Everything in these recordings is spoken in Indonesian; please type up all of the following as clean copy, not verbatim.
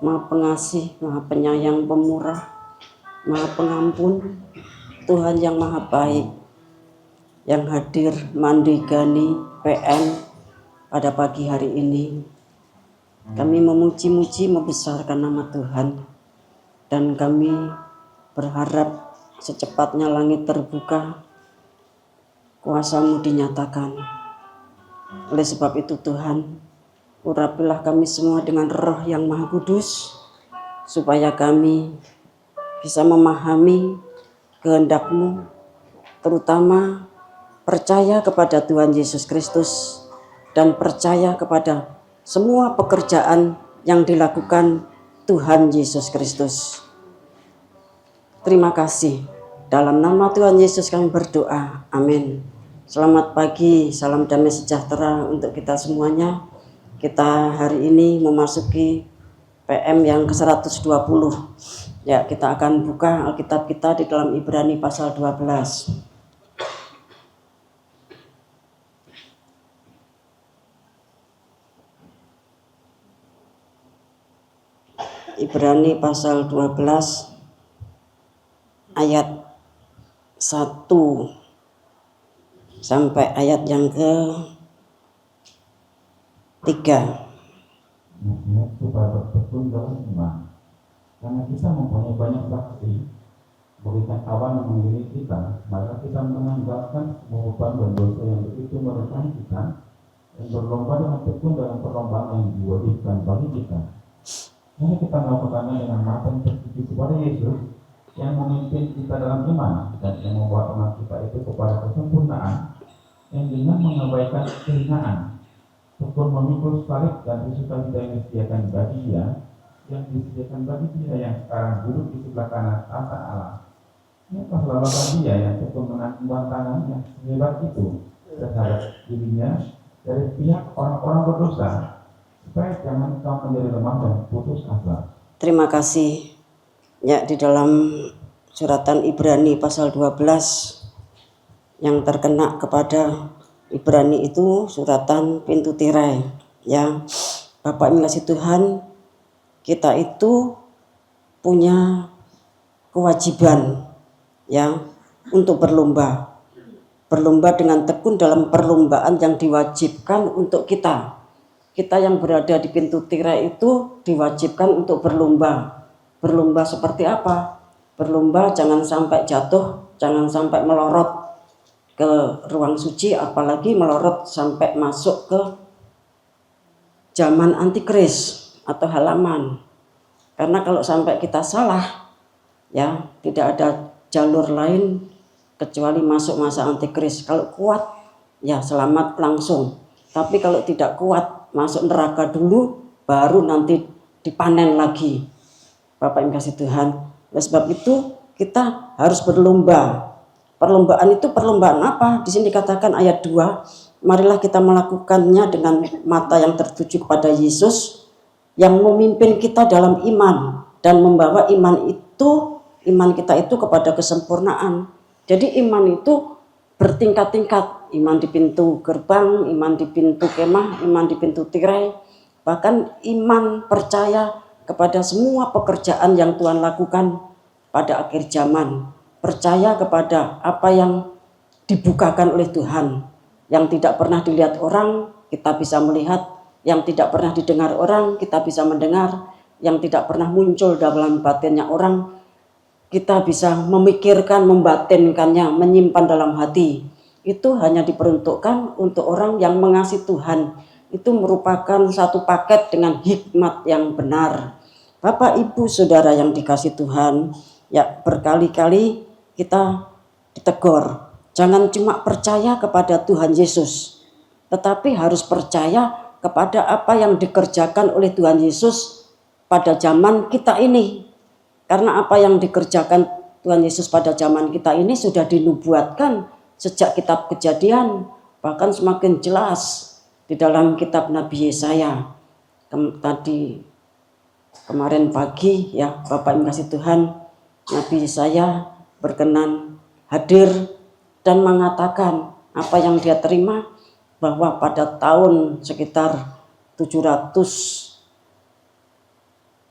Maha Pengasih, Maha Penyayang, Pemurah, Maha Pengampun, Tuhan yang Maha Baik, yang hadir mandigani PM pada pagi hari ini. Kami memuji-muji, membesarkan nama Tuhan, dan kami berharap secepatnya langit terbuka, kuasa-Mu dinyatakan. Oleh sebab itu Tuhan, urapilah kami semua dengan Roh yang Maha Kudus, supaya kami bisa memahami kehendak-Mu, terutama percaya kepada Tuhan Yesus Kristus dan percaya kepada semua pekerjaan yang dilakukan Tuhan Yesus Kristus. Terima kasih. Dalam nama Tuhan Yesus kami berdoa. Amin. Selamat pagi, salam damai sejahtera untuk kita semuanya. Kita hari ini memasuki PM yang ke-120. Ya, kita akan buka Alkitab kita di dalam Ibrani pasal 12. Ibrani pasal 12 ayat 1 sampai ayat yang ke-3. Supaya bertekun dalam iman, karena kita mempunyai banyak saksi berikan awan yang mengelilingi kita, maka kita menanggalkan semua beban dan dosa yang begitu menekan kita dan berlomba dengan tekun dalam perlombaan yang diwajibkan bagi kita. Ini kita melakukannya dengan mata yang tertuju kepada Yesus yang memimpin kita dalam iman dan yang membawa iman kita itu kepada kesempurnaan, yang dengan mengabaikan kehinaan tekun memikul salib dan sukacita yang disediakan bagi Dia, yang disediakan bagi Dia yang sekarang duduk di sebelah kanan tahta Allah. Ini pahlawan Dia yang tekun menanggung tantangan yang sehebat itu terhadap dirinya dari pihak orang-orang berdosa, supaya jangan kau menjadi lemah dan putus asa. Terima kasih. Ya, di dalam suratan Ibrani pasal 12 yang terkena kepada Ibrani itu suratan pintu tirai. Ya, Bapak yang kasih Tuhan, kita itu punya kewajiban ya untuk berlomba dengan tekun dalam perlombaan yang diwajibkan untuk kita. Kita yang berada di pintu tirai itu diwajibkan untuk berlomba. Berlomba seperti apa? Berlomba jangan sampai jatuh, jangan sampai melorot ke ruang suci, apalagi melorot sampai masuk ke zaman antikris atau halaman. Karena kalau sampai kita salah, ya tidak ada jalur lain kecuali masuk masa antikris. Kalau kuat, ya selamat langsung. Tapi kalau tidak kuat, masuk neraka dulu, baru nanti dipanen lagi. Bapak yang kasih Tuhan. Oleh sebab itu kita harus berlomba. Perlombaan itu perlombaan apa? Di sini dikatakan ayat 2, marilah kita melakukannya dengan mata yang tertuju kepada Yesus yang memimpin kita dalam iman dan membawa iman kita itu kepada kesempurnaan. Jadi iman itu bertingkat-tingkat, iman di pintu gerbang, iman di pintu kemah, iman di pintu tirai, bahkan iman percaya kepada semua pekerjaan yang Tuhan lakukan pada akhir zaman, percaya kepada apa yang dibukakan oleh Tuhan, yang tidak pernah dilihat orang kita bisa melihat, yang tidak pernah didengar orang kita bisa mendengar, yang tidak pernah muncul dalam batinnya orang kita bisa memikirkan, membatinkannya, menyimpan dalam hati. Itu hanya diperuntukkan untuk orang yang mengasihi Tuhan. Itu merupakan satu paket dengan hikmat yang benar. Bapak, Ibu, Saudara yang dikasih Tuhan, ya berkali-kali kita ditegur. Jangan cuma percaya kepada Tuhan Yesus, tetapi harus percaya kepada apa yang dikerjakan oleh Tuhan Yesus pada zaman kita ini. Karena apa yang dikerjakan Tuhan Yesus pada zaman kita ini sudah dinubuatkan sejak kitab Kejadian, bahkan semakin jelas di dalam kitab Nabi Yesaya. Kemarin pagi ya Bapak yang kasih Tuhan, Nabi Yesaya berkenan hadir dan mengatakan apa yang dia terima, bahwa pada tahun sekitar 700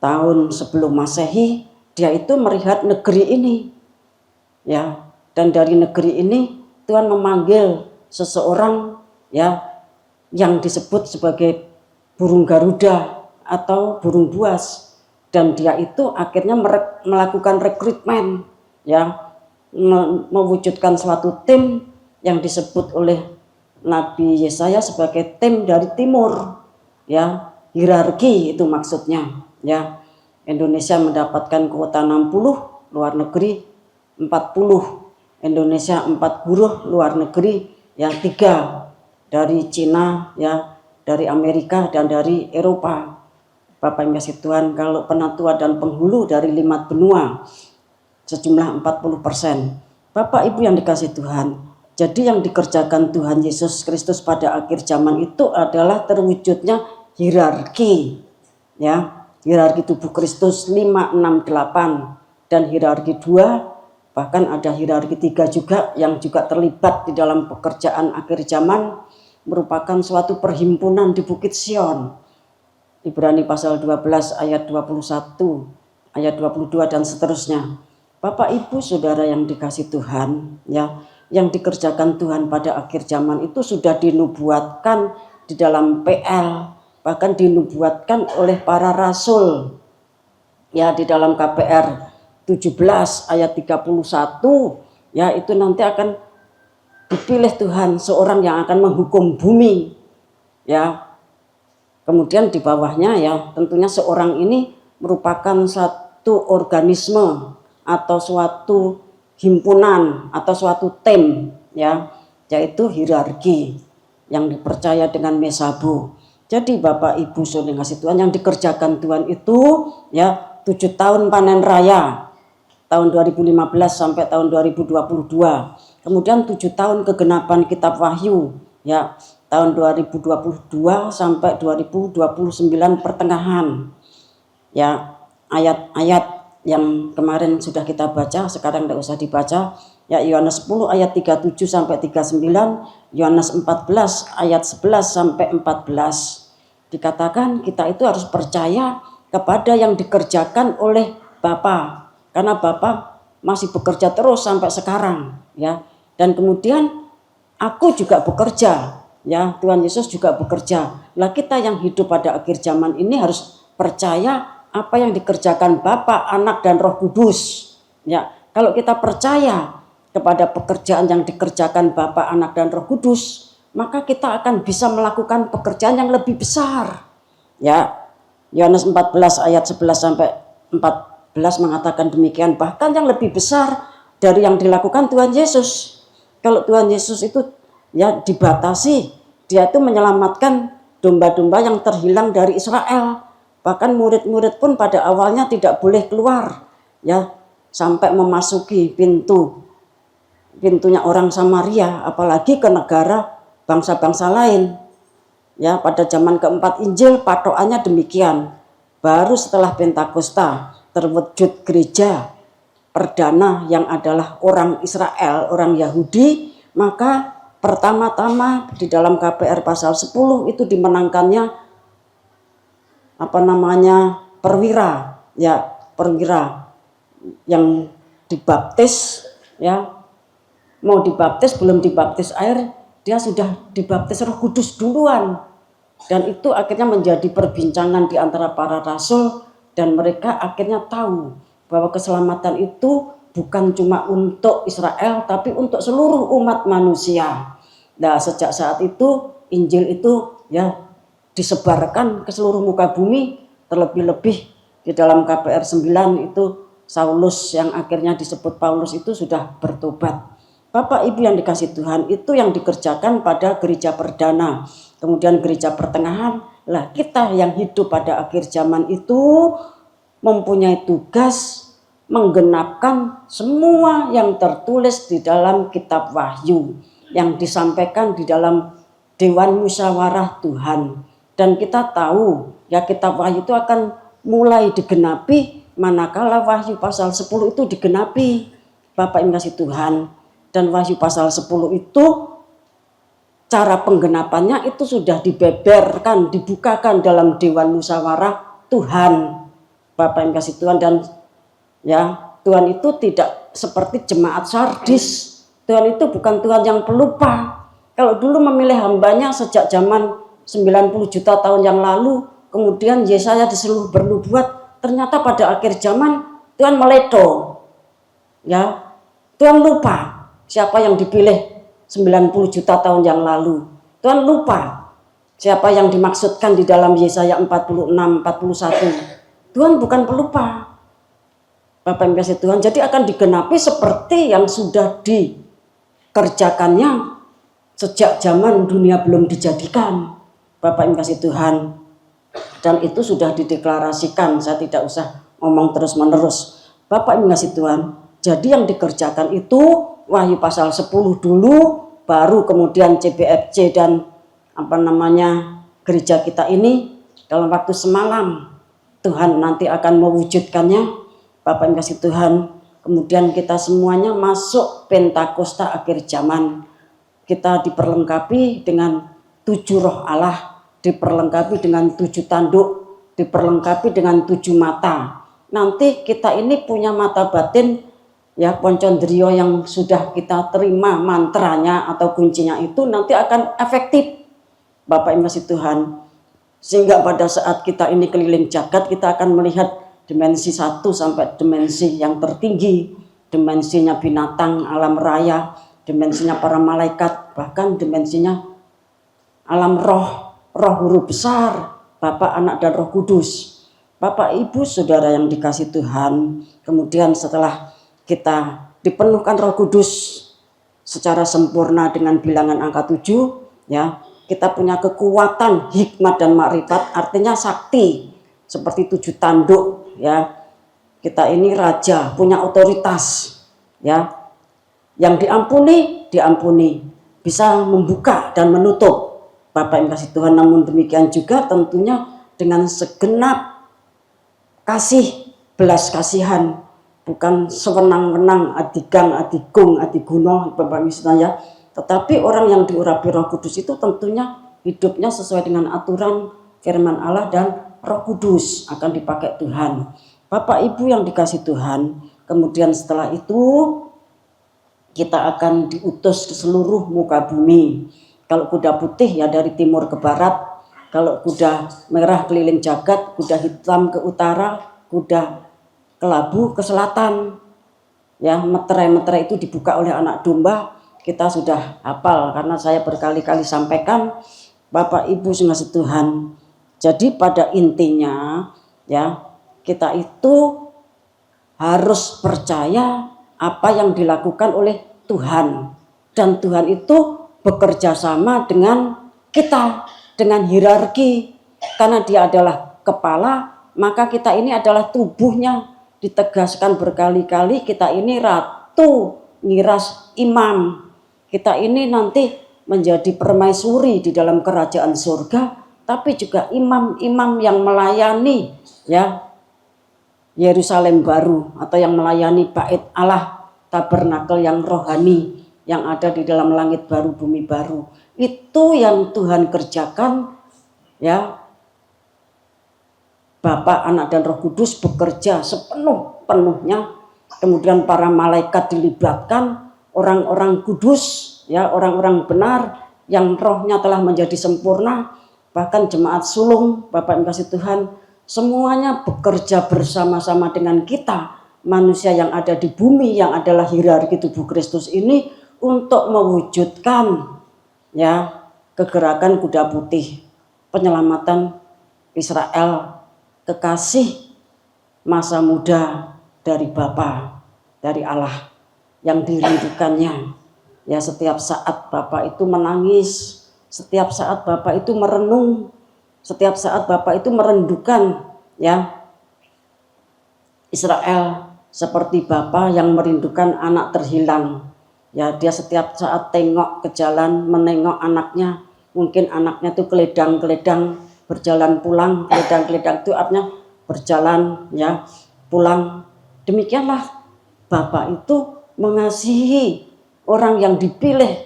tahun sebelum Masehi, dia itu melihat negeri ini, ya, dan dari negeri ini Tuhan memanggil seseorang, ya, yang disebut sebagai burung Garuda atau burung buas, dan dia itu akhirnya melakukan rekrutmen, ya, mewujudkan suatu tim yang disebut oleh Nabi Yesaya sebagai tim dari timur, ya, hierarki itu maksudnya, ya. Indonesia mendapatkan kuota 60, luar negeri 40. Indonesia 40, luar negeri yang 3 dari Cina, ya, dari Amerika dan dari Eropa. Bapak Ibu kasih Tuhan, kalau penatua dan penghulu dari 5 benua sejumlah 40%. Bapak Ibu yang dikasih Tuhan, jadi yang dikerjakan Tuhan Yesus Kristus pada akhir zaman itu adalah terwujudnya hierarki, ya, hierarki tubuh Kristus 5, 6, 8, dan hierarki 2, bahkan ada hierarki 3 juga yang juga terlibat di dalam pekerjaan akhir zaman, merupakan suatu perhimpunan di Bukit Sion. Ibrani pasal 12 ayat 21, ayat 22 dan seterusnya. Bapak Ibu Saudara yang dikasih Tuhan, ya, yang dikerjakan Tuhan pada akhir zaman itu sudah dinubuatkan di dalam PL, bahkan dinubuatkan oleh para rasul, ya, di dalam KPR 17 ayat 31, ya, itu nanti akan dipilih Tuhan seorang yang akan menghukum bumi, ya. Kemudian di bawahnya, ya, tentunya seorang ini merupakan satu organisme atau suatu himpunan atau suatu tim, ya, yaitu hierarki yang dipercaya dengan mesabu. Jadi Bapak Ibu Saudara kasih Tuhan, yang dikerjakan Tuhan itu, ya, 7 tahun panen raya tahun 2015 sampai tahun 2022. Kemudian 7 tahun kegenapan kitab Wahyu, ya, tahun 2022 sampai 2029 pertengahan, ya, ayat-ayat yang kemarin sudah kita baca, sekarang tidak usah dibaca, ya, Yohanes 10 ayat 37 sampai 39, Yohanes 14 ayat 11 sampai 14. Dikatakan kita itu harus percaya kepada yang dikerjakan oleh Bapa, karena Bapa masih bekerja terus sampai sekarang, ya. Dan kemudian aku juga bekerja, ya, Tuhan Yesus juga bekerja. Lah kita yang hidup pada akhir zaman ini harus percaya apa yang dikerjakan Bapa, Anak dan Roh Kudus, ya. Kalau kita percaya kepada pekerjaan yang dikerjakan Bapa, Anak dan Roh Kudus, maka kita akan bisa melakukan pekerjaan yang lebih besar, ya. Yohanes 14 ayat 11 sampai 14 mengatakan demikian, bahkan yang lebih besar dari yang dilakukan Tuhan Yesus. Kalau Tuhan Yesus itu, ya, dibatasi, dia itu menyelamatkan domba-domba yang terhilang dari Israel. Bahkan murid-murid pun pada awalnya tidak boleh keluar, ya, sampai memasuki pintunya orang Samaria, apalagi ke negara bangsa-bangsa lain, ya. Pada zaman keempat Injil patokannya demikian. Baru setelah Pentakosta terwujud gereja perdana yang adalah orang Israel, orang Yahudi, maka pertama-tama di dalam KPR pasal 10 itu dimenangkannya perwira, ya, perwira yang dibaptis, ya, mau dibaptis belum dibaptis air, dia sudah dibaptis Roh Kudus duluan. Dan itu akhirnya menjadi perbincangan di antara para rasul, dan mereka akhirnya tahu bahwa keselamatan itu bukan cuma untuk Israel tapi untuk seluruh umat manusia. Nah, sejak saat itu Injil itu, ya, disebarkan ke seluruh muka bumi. Terlebih-lebih di dalam KPR 9 itu Saulus yang akhirnya disebut Paulus itu sudah bertobat. Bapak Ibu yang dikasih Tuhan, itu yang dikerjakan pada gereja perdana. Kemudian gereja pertengahan, lah kita yang hidup pada akhir zaman itu mempunyai tugas menggenapkan semua yang tertulis di dalam kitab Wahyu yang disampaikan di dalam Dewan Musyawarah Tuhan. Dan kita tahu, ya, kitab Wahyu itu akan mulai digenapi manakala Wahyu pasal 10 itu digenapi. Bapak Ibu kasih Tuhan, dan Wahyu pasal 10 itu cara penggenapannya itu sudah dibeberkan, dibukakan dalam Dewan Musyawarah Tuhan. Bapak yang kasih Tuhan. Dan ya, Tuhan itu tidak seperti jemaat Sardis. Tuhan itu bukan Tuhan yang pelupa. Kalau dulu memilih hambanya sejak zaman 90 juta tahun yang lalu, kemudian Yesaya disuruh bernubuat, ternyata pada akhir zaman Tuhan meledo. Ya, Tuhan lupa siapa yang dipilih 90 juta tahun yang lalu. Tuhan lupa siapa yang dimaksudkan di dalam Yesaya 46, 41. Tuhan bukan pelupa. Bapak yang kasih Tuhan, jadi akan digenapi seperti yang sudah dikerjakannya sejak zaman dunia belum dijadikan. Bapak yang kasih Tuhan. Dan itu sudah dideklarasikan, saya tidak usah ngomong terus menerus. Bapak yang kasih Tuhan, jadi yang dikerjakan itu Wahyu pasal 10 dulu, baru kemudian CBFC dan gereja kita ini dalam waktu semalam. Tuhan nanti akan mewujudkannya. Bapak yang kasih Tuhan, kemudian kita semuanya masuk Pentakosta akhir zaman. Kita diperlengkapi dengan 7 roh Allah, diperlengkapi dengan 7 tanduk, diperlengkapi dengan 7 mata. Nanti kita ini punya mata batin, ya, poncondrio yang sudah kita terima mantranya atau kuncinya itu nanti akan efektif. Bapak yang kasih Tuhan, sehingga pada saat kita ini keliling jagat, kita akan melihat dimensi 1 sampai dimensi yang tertinggi, dimensinya binatang, alam raya, dimensinya para malaikat, bahkan dimensinya alam roh, roh guru besar, Bapa, Anak, dan Roh Kudus. Bapak, Ibu, Saudara yang dikasih Tuhan, kemudian setelah kita dipenuhkan Roh Kudus secara sempurna dengan bilangan angka 7, ya, kita punya kekuatan, hikmat dan makrifat, artinya sakti, seperti 7 tanduk, ya. Kita ini raja, punya otoritas, ya. Yang diampuni, bisa membuka dan menutup. Bapak yang kasih Tuhan, namun demikian juga tentunya dengan segenap kasih, belas kasihan, bukan sewenang-wenang, adigang, adigung, adiguno, Bapak misalnya, tetapi orang yang diurapi Roh Kudus itu tentunya hidupnya sesuai dengan aturan firman Allah dan Roh Kudus akan dipakai Tuhan. Bapak Ibu yang dikasih Tuhan, kemudian setelah itu kita akan diutus ke seluruh muka bumi. Kalau kuda putih ya dari timur ke barat, kalau kuda merah keliling jagat, kuda hitam ke utara, kuda kelabu ke selatan. Ya, meterai-meterai itu dibuka oleh anak domba. Kita sudah hafal karena saya berkali-kali sampaikan, Bapak Ibu sekalian Tuhan. Jadi pada intinya, ya, kita itu harus percaya apa yang dilakukan oleh Tuhan, dan Tuhan itu bekerja sama dengan kita, dengan hierarki, karena Dia adalah kepala, maka kita ini adalah tubuhnya. Ditegaskan berkali-kali, kita ini ratu, ngiras, imam, kita ini nanti menjadi permaisuri di dalam kerajaan surga, tapi juga imam-imam yang melayani, ya, Yerusalem baru, atau yang melayani bait Allah, tabernakel yang rohani yang ada di dalam langit baru, bumi baru. Itu yang Tuhan kerjakan, ya. Bapa, Anak, dan Roh Kudus bekerja sepenuh-penuhnya. Kemudian para malaikat dilibatkan, orang-orang kudus, ya, orang-orang benar yang rohnya telah menjadi sempurna, bahkan jemaat sulung, Bapak yang kasih Tuhan, semuanya bekerja bersama-sama dengan kita, manusia yang ada di bumi, yang adalah hierarki tubuh Kristus ini, untuk mewujudkan, ya, kegerakan kuda putih, penyelamatan Israel, kekasih masa muda dari Bapa, dari Allah yang dirindukannya. Ya, setiap saat Bapa itu menangis, setiap saat Bapa itu merenung, setiap saat Bapa itu merindukan, ya, Israel seperti Bapa yang merindukan anak terhilang. Ya, Dia setiap saat tengok ke jalan, menengok anaknya, mungkin anaknya itu keledang-keledang berjalan pulang, keledang-keledang itu artinya berjalan, ya, pulang. Demikianlah Bapa itu mengasihi orang yang dipilih,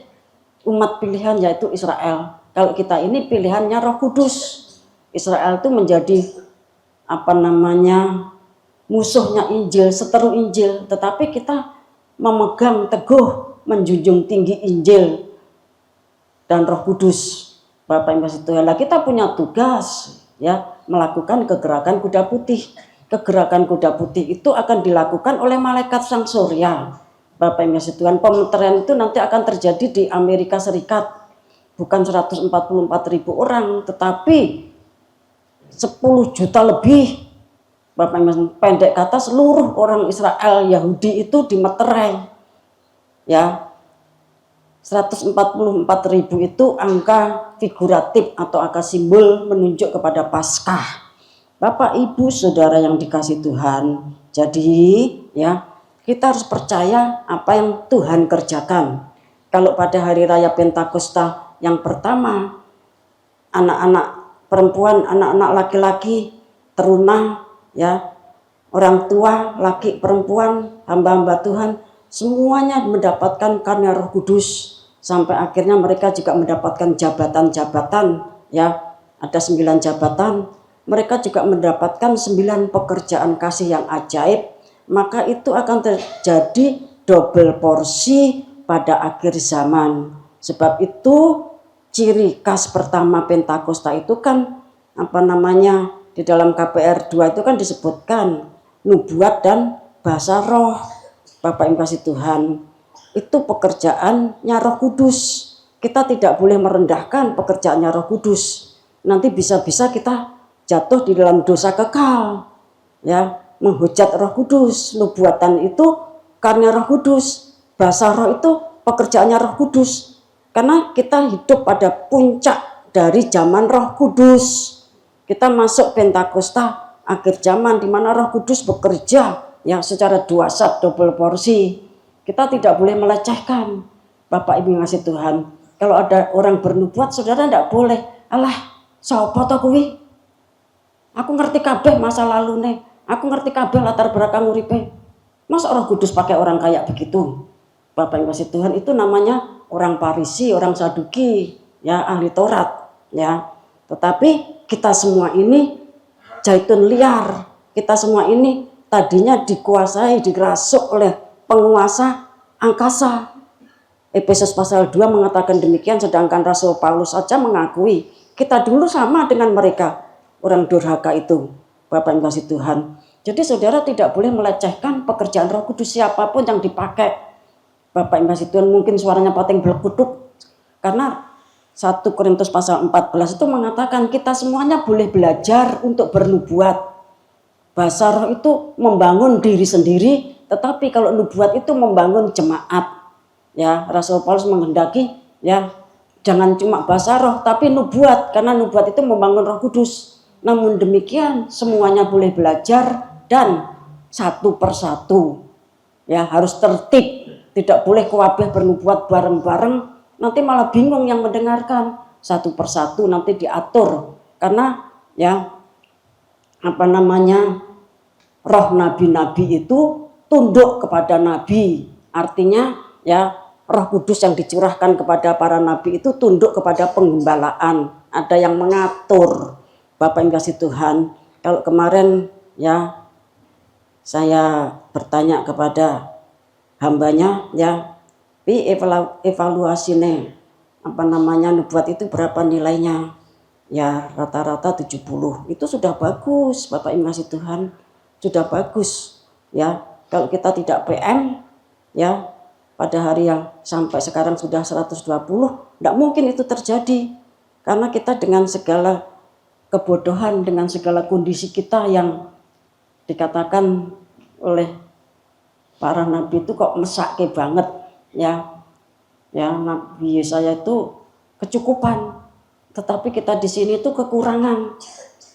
umat pilihan, yaitu Israel. Kalau kita ini pilihannya Roh Kudus. Israel itu menjadi musuhnya Injil, seteru Injil, tetapi kita memegang teguh, menjunjung tinggi Injil dan Roh Kudus. Bapak Ibu Tuhan, kita punya tugas ya melakukan kegerakan kuda putih. Kegerakan kuda putih itu akan dilakukan oleh malaikat sang surya. Bapak Ibu Tuhan, pemeterian itu nanti akan terjadi di Amerika Serikat. Bukan 144.000 orang, tetapi 10 juta lebih. Bapak Ibu, pendek kata seluruh orang Israel Yahudi itu dimeterai. Ya, 144.000 itu angka figuratif atau angka simbol menunjuk kepada Paskah. Bapak Ibu Saudara yang dikasih Tuhan, jadi ya kita harus percaya apa yang Tuhan kerjakan. Kalau pada hari raya Pentakosta yang pertama, anak-anak perempuan, anak-anak laki-laki, teruna, ya, orang tua, laki, perempuan, hamba-hamba Tuhan, semuanya mendapatkan karunia Roh Kudus. Sampai akhirnya mereka juga mendapatkan jabatan-jabatan, ya, ada 9 jabatan. Mereka juga mendapatkan 9 pekerjaan kasih yang ajaib. Maka itu akan terjadi double porsi pada akhir zaman. Sebab itu ciri khas pertama Pentakosta itu kan di dalam KPR 2 itu kan disebutkan nubuat dan bahasa roh. Bapak Ibu kasih Tuhan, itu pekerjaannya Roh Kudus. Kita tidak boleh merendahkan pekerjaannya Roh Kudus. Nanti bisa-bisa kita jatuh di dalam dosa kekal. Ya, menghujat Roh Kudus. Nubuatan itu karena Roh Kudus. Bahasa roh itu pekerjaannya Roh Kudus. Karena kita hidup pada puncak dari zaman Roh Kudus. Kita masuk Pentakosta akhir zaman di mana Roh Kudus bekerja ya secara dahsyat double porsi. Kita tidak boleh melecehkan. Bapak Ibu ngasih Tuhan. Kalau ada orang bernubuat, saudara tidak boleh. Alah, sapa to kuwi? Aku ngerti kabeh masa lalune. Aku ngerti kabeh latar belakang uripe. Masa Roh Kudus pakai orang kayak begitu? Bapak Ibu ngasih Tuhan, itu namanya orang Farisi, orang Saduki, ya ahli Taurat, ya. Tetapi kita semua ini zaitun liar. Kita semua ini tadinya dikuasai, dirasuk oleh penguasa angkasa. Efesus pasal 2 mengatakan demikian, sedangkan Rasul Paulus saja mengakui kita dulu sama dengan mereka, orang durhaka itu. Bapak Ibu kasih Tuhan. Jadi saudara tidak boleh melecehkan pekerjaan Roh Kudus siapapun yang dipakai. Bapak Ibu kasih Tuhan, mungkin suaranya pating belekuduk. Karena 1 Korintus pasal 14 itu mengatakan kita semuanya boleh belajar untuk bernubuat. Bahasa roh itu membangun diri sendiri, tetapi kalau nubuat itu membangun jemaat. Ya, Rasul Paulus menghendaki ya jangan cuma bahasa roh tapi nubuat, karena nubuat itu membangun Roh Kudus. Namun demikian semuanya boleh belajar dan satu persatu. Ya, harus tertib, tidak boleh kabeh bernubuat bareng-bareng. Nanti malah bingung yang mendengarkan. Satu persatu nanti diatur. Karena ya roh nabi-nabi itu tunduk kepada nabi. Artinya ya Roh Kudus yang dicurahkan kepada para nabi itu tunduk kepada penggembalaan. Ada yang mengatur. Bapak yang kasih Tuhan, kalau kemarin ya saya bertanya kepada hambanya ya, evaluasinya nubuat itu berapa nilainya? Ya rata-rata 70. Itu sudah bagus, Bapak Ibu kasih Tuhan. Sudah bagus. Ya, kalau kita tidak PM ya pada hari yang sampai sekarang sudah 120, tidak mungkin itu terjadi. Karena kita dengan segala kebodohan, dengan segala kondisi kita yang dikatakan oleh para nabi itu kok mesake banget. Ya Nabi Yesaya itu kecukupan, tetapi kita di sini itu kekurangan,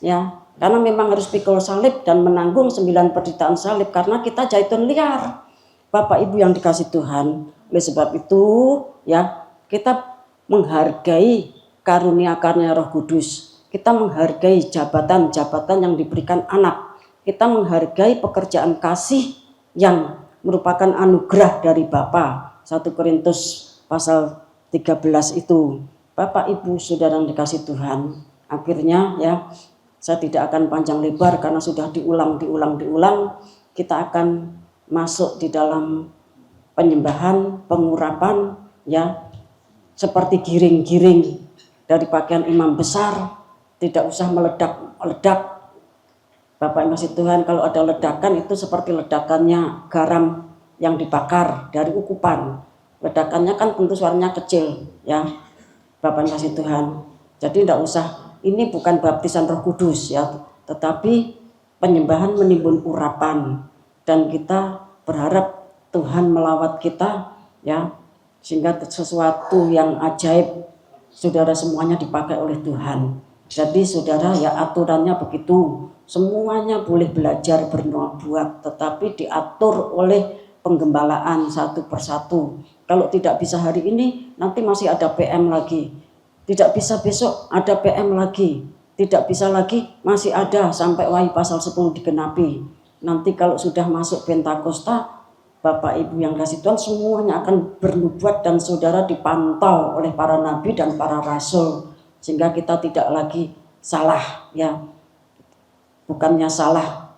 ya karena memang harus pikul salib dan menanggung 9 penderitaan salib karena kita zaitun liar. Bapak Ibu yang dikasih Tuhan, oleh sebab itu ya kita menghargai karunia-karunia Roh Kudus, kita menghargai jabatan-jabatan yang diberikan anak, kita menghargai pekerjaan kasih yang merupakan anugerah dari Bapa. 1 Korintus pasal 13 itu. Bapak Ibu Saudara yang dikasih Tuhan, akhirnya ya Saya tidak akan panjang lebar karena sudah diulang. Kita akan masuk di dalam penyembahan, pengurapan, ya, seperti giring-giring dari pakaian imam besar, tidak usah meledak-ledak. Bapak Ibu kasih Tuhan, kalau ada ledakan itu seperti ledakannya garam yang dibakar dari ukupan. Ledakannya kan tentu suaranya kecil, ya, Bapak Ibu kasih Tuhan. Jadi tidak usah, ini bukan baptisan Roh Kudus, ya, tetapi penyembahan menimbun urapan, dan kita berharap Tuhan melawat kita, ya, sehingga sesuatu yang ajaib saudara semuanya dipakai oleh Tuhan. Jadi saudara, ya, aturannya begitu, semuanya boleh belajar bernubuat, tetapi diatur oleh penggembalaan satu persatu. Kalau tidak bisa hari ini, nanti masih ada PM lagi. Tidak bisa besok, ada PM lagi. Tidak bisa lagi, masih ada sampai Wahyu pasal 10 digenapi. Nanti kalau sudah masuk Pentakosta, Bapak Ibu yang kasih Tuhan, semuanya akan bernubuat dan saudara dipantau oleh para nabi dan para rasul, sehingga kita tidak lagi salah, ya. Bukannya salah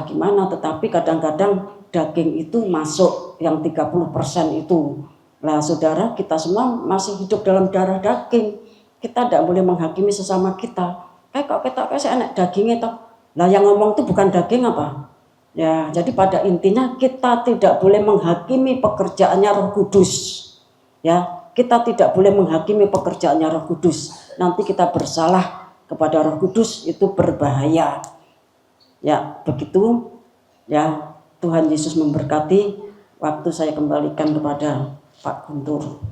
gimana, tetapi kadang-kadang daging itu masuk yang 30% itu. Nah saudara, kita semua masih hidup dalam darah daging. Kita tidak boleh menghakimi sesama kita. Kok kita enak dagingnya toh. Lah yang ngomong itu bukan daging apa? Ya, jadi pada intinya kita tidak boleh menghakimi pekerjaannya Roh Kudus. Ya, kita tidak boleh menghakimi pekerjaannya Roh Kudus. Nanti kita bersalah kepada Roh Kudus, itu berbahaya. Ya, begitu. Ya, Tuhan Yesus memberkati. Waktu saya kembalikan kepada Pak Guntur.